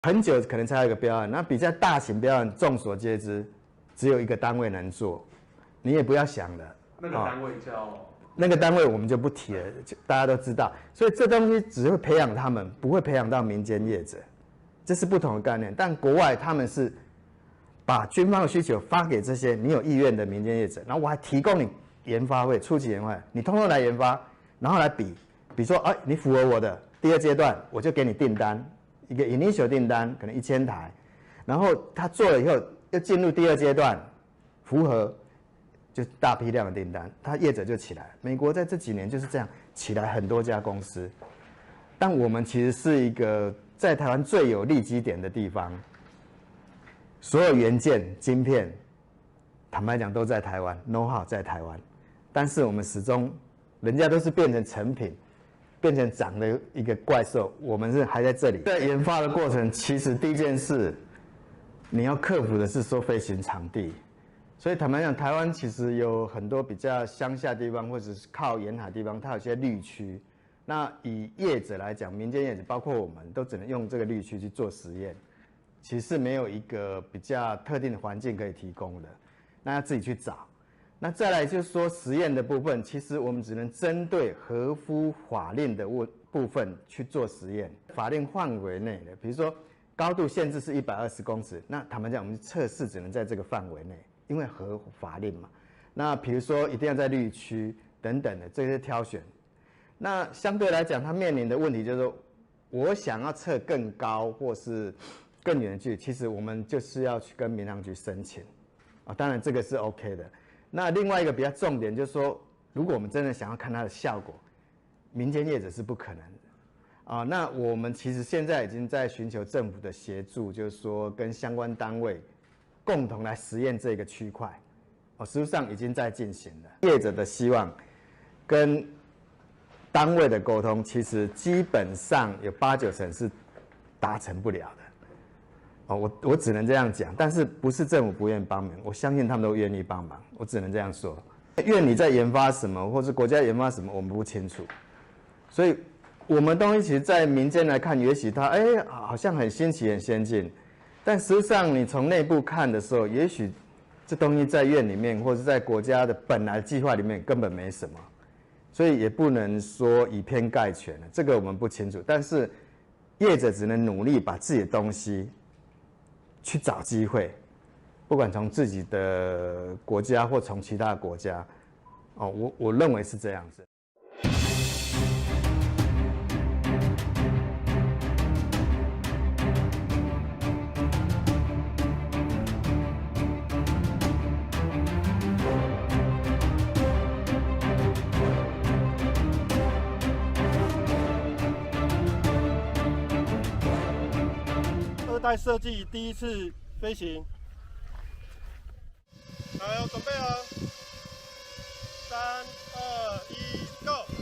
很久可能才有一个标案。那比较大型标案，众所皆知，只有一个单位能做，你也不要想了。那个单位叫？那个单位我们就不提了，大家都知道。所以这东西只会培养他们，不会培养到民间业者，这是不同的概念。但国外他们是把军方的需求发给这些你有意愿的民间业者，然后我还提供你研发费、初级研发，你通通来研发，然后来比说，哎，你符合我的第二阶段，我就给你订单，一个 initial 订单，可能1000台，然后他做了以后，又进入第二阶段，符合。就大批量的订单，他业者就起来了。美国在这几年就是这样起来很多家公司，但我们其实是一个在台湾最有利基点的地方，所有元件、晶片，坦白讲都在台湾 ，know how 在台湾，但是我们始终，人家都是变成成品，变成长的一个怪兽，我们是还在这里。在研发的过程，其实第一件事，你要克服的是说飞行场地。所以坦白讲，台湾其实有很多比较乡下地方，或者是靠沿海地方，它有些绿区。那以业者来讲，民间业者包括我们都只能用这个绿区去做实验，其实没有一个比较特定的环境可以提供的，那要自己去找。那再来就是说实验的部分，其实我们只能针对合乎法令的部分去做实验，法令范围内的，比如说高度限制是120公尺，那坦白讲，我们测试只能在这个范围内。因为合法令嘛，那比如说一定要在绿区等等的这些挑选，那相对来讲，它面临的问题就是说，我想要测更高或是更远的距离，其实我们就是要去跟民航局申请，啊，当然这个是 OK 的。那另外一个比较重点就是说，如果我们真的想要看它的效果，民间业者是不可能的，啊，那我们其实现在已经在寻求政府的协助，就是说跟相关单位。共同来实验这个区块，实际上已经在进行了。业者的希望跟单位的沟通，其实基本上有8、9成是达成不了的。我只能这样讲，但是不是政府不愿意帮忙，我相信他们都愿意帮忙，我只能这样说。院里在研发什么，或是国家研发什么，我们不清楚。所以，我们东西其实，在民间来看，也许它好像很新奇、很先进。但实际上，你从内部看的时候，也许这东西在院里面，或者在国家的本来计划里面根本没什么，所以也不能说以偏概全了。这个我们不清楚，但是业者只能努力把自己的东西去找机会，不管从自己的国家或从其他的国家，我认为是这样子。2代设计第一次飞行，来，准备哦，3、2、1，Go！